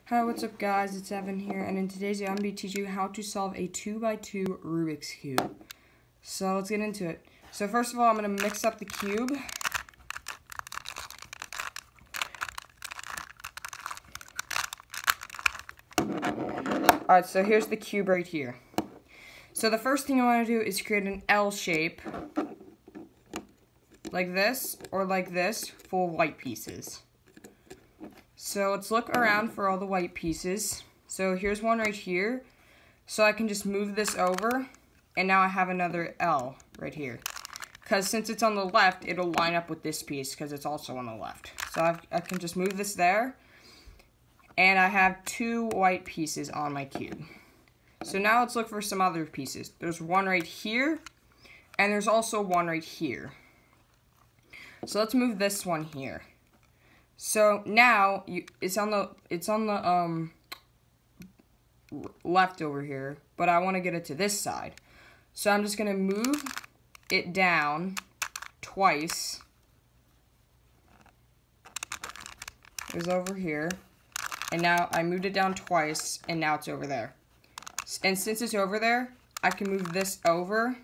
Hi, what's up guys, it's Evan here, and in today's video I'm going to be teaching you how to solve a 2x2 Rubik's Cube. So let's get into it. So first of all, I'm going to mix up the cube. Alright, so here's the cube right here. So the first thing I want to do is create an L shape, like this, or like this, full of white pieces. So let's look around for all the white pieces. So here's one right here. So I can just move this over, and now I have another L right here. Because since it's on the left, it'll line up with this piece because it's also on the left. So I can just move this there, and I have two white pieces on my cube. So now let's look for some other pieces. There's one right here, and there's also one right here. So let's move this one here. So now it's on the left over here, but I want to get it to this side. So I'm just gonna move it down twice. It was over here, and now I moved it down twice, and now it's over there. And since it's over there, I can move this over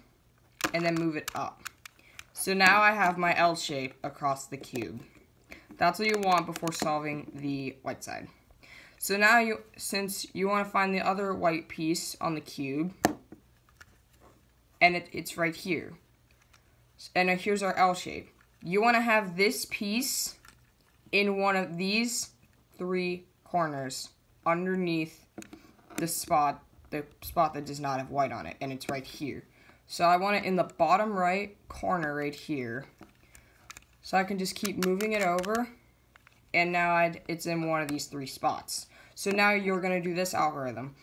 and then move it up. So now I have my L shape across the cube. That's what you want before solving the white side. So now since you want to find the other white piece on the cube, and it's right here. And here's our L shape. You want to have this piece in one of these three corners underneath the spot that does not have white on it, and it's right here. So I want it in the bottom right corner right here. So I can just keep moving it over, and now it's in one of these three spots. So now you're gonna do this algorithm.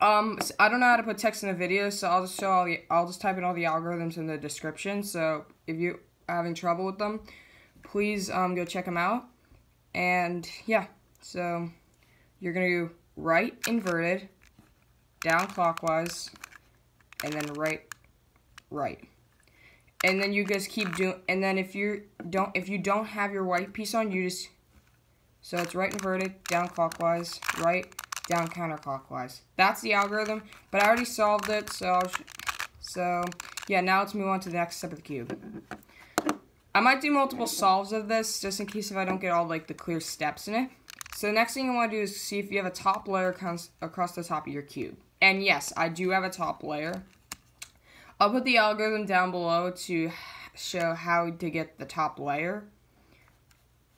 I don't know how to put text in a video, so I'll just type in all the algorithms in the description. So if you're having trouble with them, please go check them out. And yeah, so you're gonna do right inverted, down clockwise, and then right. And then you just keep doing, and then if you don't have your white piece on, so it's right inverted, down clockwise, right, down counterclockwise. That's the algorithm, but I already solved it, so yeah, now let's move on to the next step of the cube. I might do multiple solves of this, just in case if I don't get all, like, the clear steps in it. So the next thing you want to do is see if you have a top layer across the top of your cube. And yes, I do have a top layer. I'll put the algorithm down below to show how to get the top layer.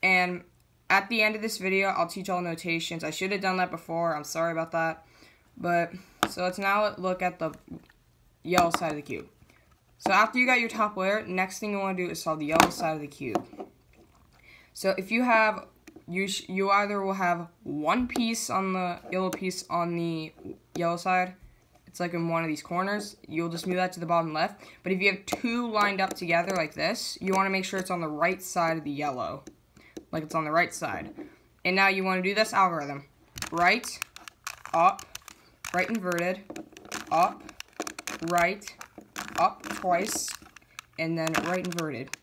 And at the end of this video, I'll teach all notations. I should have done that before. I'm sorry about that. But, so let's now look at the yellow side of the cube. So after you got your top layer, next thing you want to do is solve the yellow side of the cube. So if you have, you either will have one piece on the yellow piece on the yellow side. It's like in one of these corners. You'll just move that to the bottom left. But if you have two lined up together like this, you want to make sure it's on the right side of the yellow. Like it's on the right side. And now you want to do this algorithm. Right, up, right inverted, up, right, up twice, and then right inverted.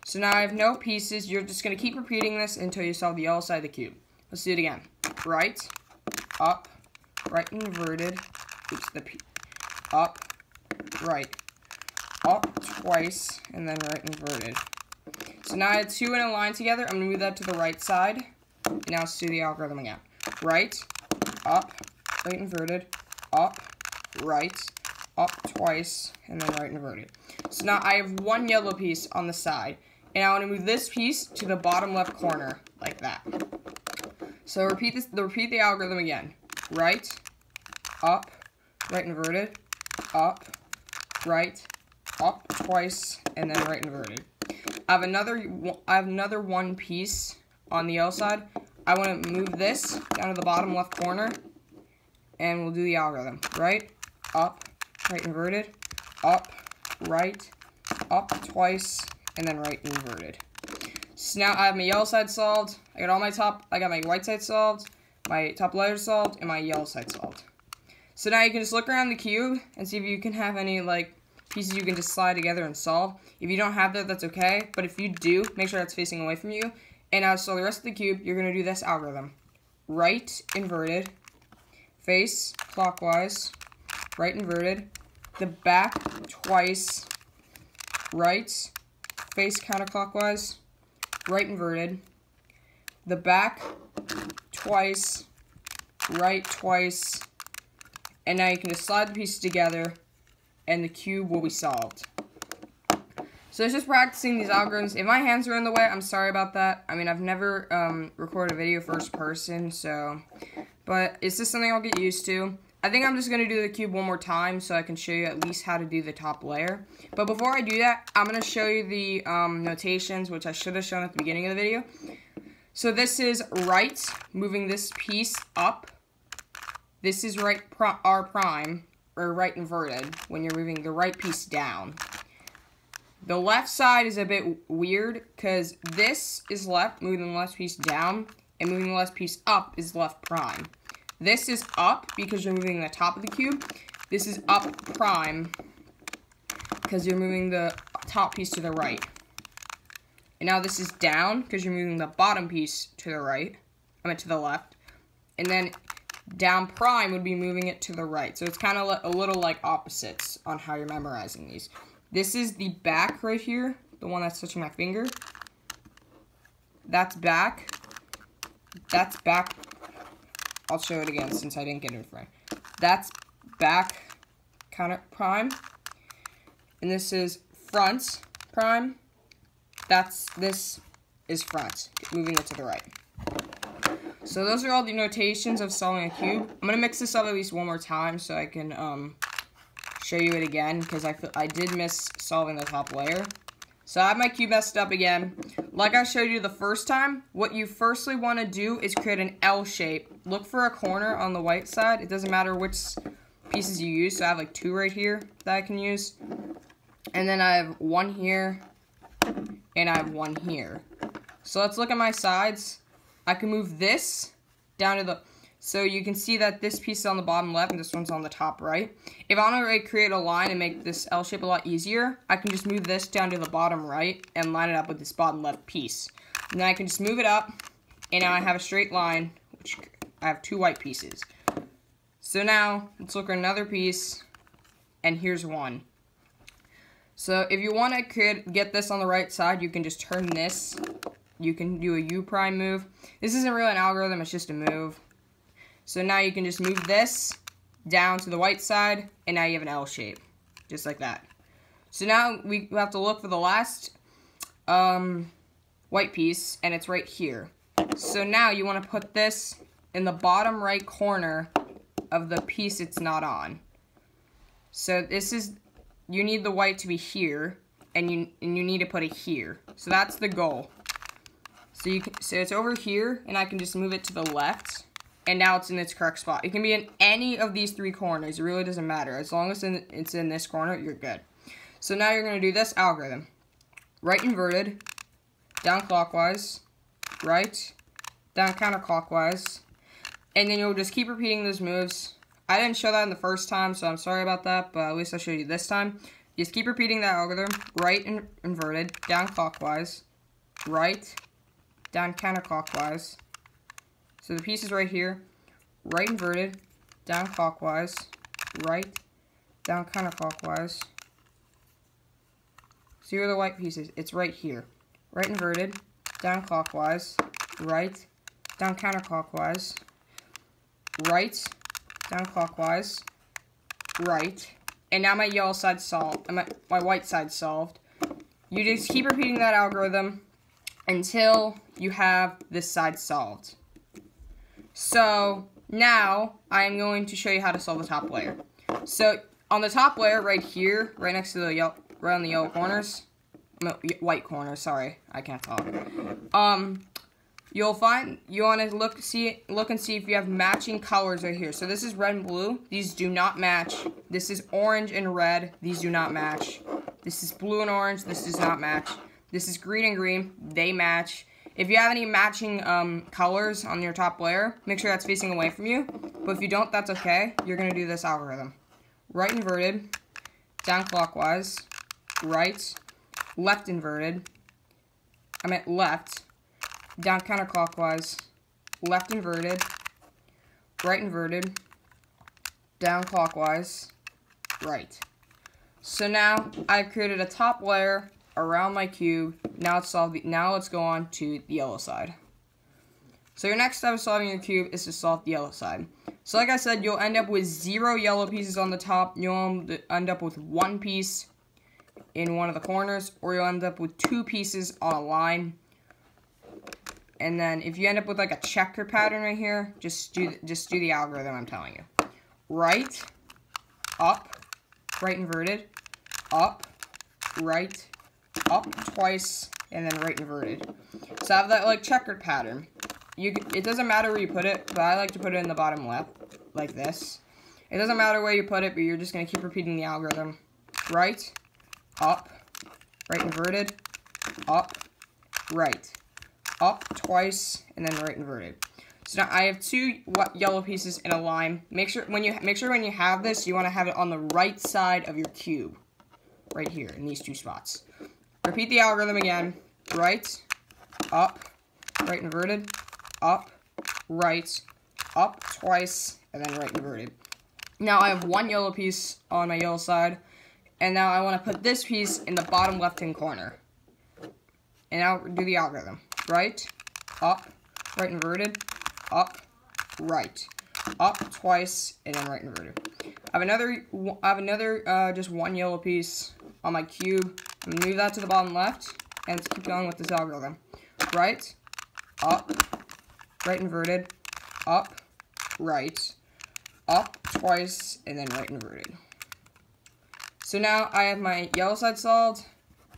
So now I have no pieces. You're just going to keep repeating this until you solve the yellow side of the cube. Let's do it again. Right, up, right inverted, up, right, up twice, and then right inverted. So now I had two in a line together. I'm going to move that to the right side. And now let's do the algorithm again. Right, up, right inverted, up, right, up twice, and then right inverted. So now I have one yellow piece on the side. And I want to move this piece to the bottom left corner, like that. So repeat the algorithm again. Right, up, right inverted, up, right, up twice, and then right inverted. I have another one piece on the yellow side. I want to move this down to the bottom left corner, and we'll do the algorithm. Right, up, right inverted, up, right, up twice, and then right inverted. So now I have my yellow side solved. I got my white side solved, my top layer solved, and my yellow side solved. So now you can just look around the cube and see if you can have any, like, pieces you can just slide together and solve. If you don't have that, that's okay. But if you do, make sure that's facing away from you. And now, so the rest of the cube, you're going to do this algorithm. right inverted, face clockwise, right inverted, the back twice, right, face counterclockwise, right inverted, the back twice, right twice, and now you can just slide the pieces together and the cube will be solved. So it's just practicing these algorithms. If my hands are in the way, I'm sorry about that. I mean, I've never recorded a video first person, so, but it's just something I'll get used to. I think I'm just going to do the cube one more time so I can show you at least how to do the top layer. But before I do that, I'm going to show you the notations, which I should have shown at the beginning of the video. So this is right, moving this piece up. This is right R prime, or right inverted, when you're moving the right piece down. The left side is a bit weird, because this is left, moving the left piece down, and moving the left piece up is left prime. This is up, because you're moving the top of the cube. This is up prime, because you're moving the top piece to the right. And now this is down, because you're moving the bottom piece to the right, to the left. And then down prime would be moving it to the right. So it's kind of a little like opposites on how you're memorizing these. This is the back right here, the one that's touching my finger. That's back. That's back. I'll show it again since I didn't get it in front. That's back counter prime. And this is front prime. This is front, moving it to the right. So those are all the notations of solving a cube. I'm going to mix this up at least one more time so I can show you it again, because I did miss solving the top layer. So I have my cube messed up again. Like I showed you the first time, what you firstly want to do is create an L shape. Look for a corner on the white side. It doesn't matter which pieces you use. So I have like 2 right here that I can use. And then I have 1 here, and I have 1 here. So let's look at my sides. I can move this down to the... So you can see that this piece is on the bottom left and this one's on the top right. If I want to create a line and make this L shape a lot easier, I can just move this down to the bottom right and line it up with this bottom left piece. And then I can just move it up, and now I have a straight line, which I have 2 white pieces. So now, let's look at another piece, and here's 1. So if you want to get this on the right side, you can just turn this. You can do a U prime move. This isn't really an algorithm, it's just a move. So now you can just move this down to the white side, and now you have an L shape, just like that. So now we have to look for the last white piece, and it's right here. So now you want to put this in the bottom right corner of the piece it's not on. So this is, you need the white to be here, and you need to put it here. So that's the goal. So it's over here, and I can just move it to the left. And now it's in its correct spot. It can be in any of these 3 corners. It really doesn't matter. As long as it's in this corner, you're good. So now you're going to do this algorithm. Right inverted, down clockwise, right, down counterclockwise. And then you'll just keep repeating those moves. I didn't show that in the first time, so I'm sorry about that. But at least I showed you this time. Just keep repeating that algorithm. Right inverted, down clockwise, right, down counterclockwise. So the piece is right here, right inverted, down clockwise, right, down counterclockwise. See where the white piece is? It's right here. Right inverted, down clockwise, right, down counterclockwise, right, down clockwise, right. And now my yellow side's solved, my white side's solved. You just keep repeating that algorithm until you have this side solved. So now I'm going to show you how to solve the top layer. So on the top layer right here, right next to the yellow, right on the yellow corners, no, white corners, sorry, I can't talk. You'll find, you want to look and see if you have matching colors right here. So this is red and blue. These do not match. This is orange and red. These do not match. This is blue and orange. This does not match. This is green and green. They match. If you have any matching colors on your top layer, make sure that's facing away from you. But if you don't, that's okay. You're going to do this algorithm. Right inverted, down clockwise, right, left inverted, left, down counterclockwise, left inverted, right inverted, down clockwise, right. So now I've created a top layer around my cube. Now let's go on to the yellow side. So your next step of solving your cube is to solve the yellow side. So like I said, you'll end up with 0 yellow pieces on the top. You'll end up with 1 piece in one of the corners, or you'll end up with 2 pieces on a line. And then if you end up with like a checker pattern right here, just do the algorithm I'm telling you. Right, up, right inverted, up, right, up twice, and then right inverted. So I have that like checkered pattern. It doesn't matter where you put it, but I like to put it in the bottom left, like this. It doesn't matter where you put it, but you're just going to keep repeating the algorithm. Right, up, right inverted, up, right, up twice, and then right inverted. So now I have 2 yellow pieces in a line. Make sure when you have this, you want to have it on the right side of your cube, right here in these 2 spots. Repeat the algorithm again. Right, up, right inverted, up, right, up twice, and then right inverted. Now I have 1 yellow piece on my yellow side, and now I want to put this piece in the bottom left-hand corner. And now do the algorithm. Right, up, right inverted, up, right, up twice, and then right inverted. I have another just 1 yellow piece on my cube. I'm gonna move that to the bottom left, and let's keep going with this algorithm. Right, up, right inverted, up, right, up twice, and then right inverted. So now I have my yellow side solved,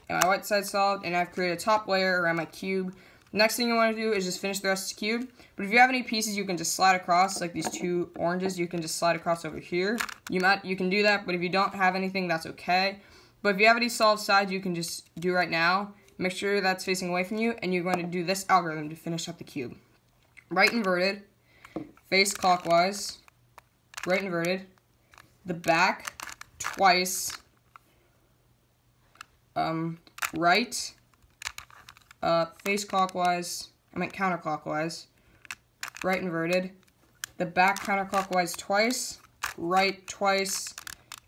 and my white side solved, and I've created a top layer around my cube. Next thing you want to do is just finish the rest of the cube. But if you have any pieces you can just slide across, like these 2 oranges, you can just slide across over here. You can do that, but if you don't have anything, that's okay. But if you have any solved sides, you can just do right now. Make sure that's facing away from you, and you're going to do this algorithm to finish up the cube. Right inverted, face clockwise, right inverted, the back twice, right, face clockwise, counterclockwise, right inverted, the back counterclockwise twice, right twice,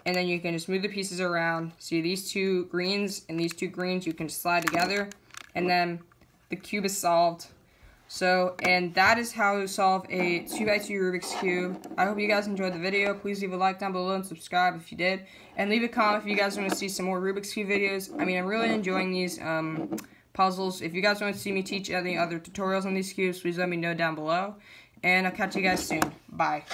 and then you can just move the pieces around. See these 2 greens and these 2 greens, you can just slide together, and then the cube is solved. So, and that is how to solve a 2x2 Rubik's Cube. I hope you guys enjoyed the video. Please leave a like down below and subscribe if you did. And leave a comment if you guys want to see some more Rubik's Cube videos. I mean, I'm really enjoying these puzzles. If you guys want to see me teach any other tutorials on these cubes, please let me know down below. And I'll catch you guys soon. Bye.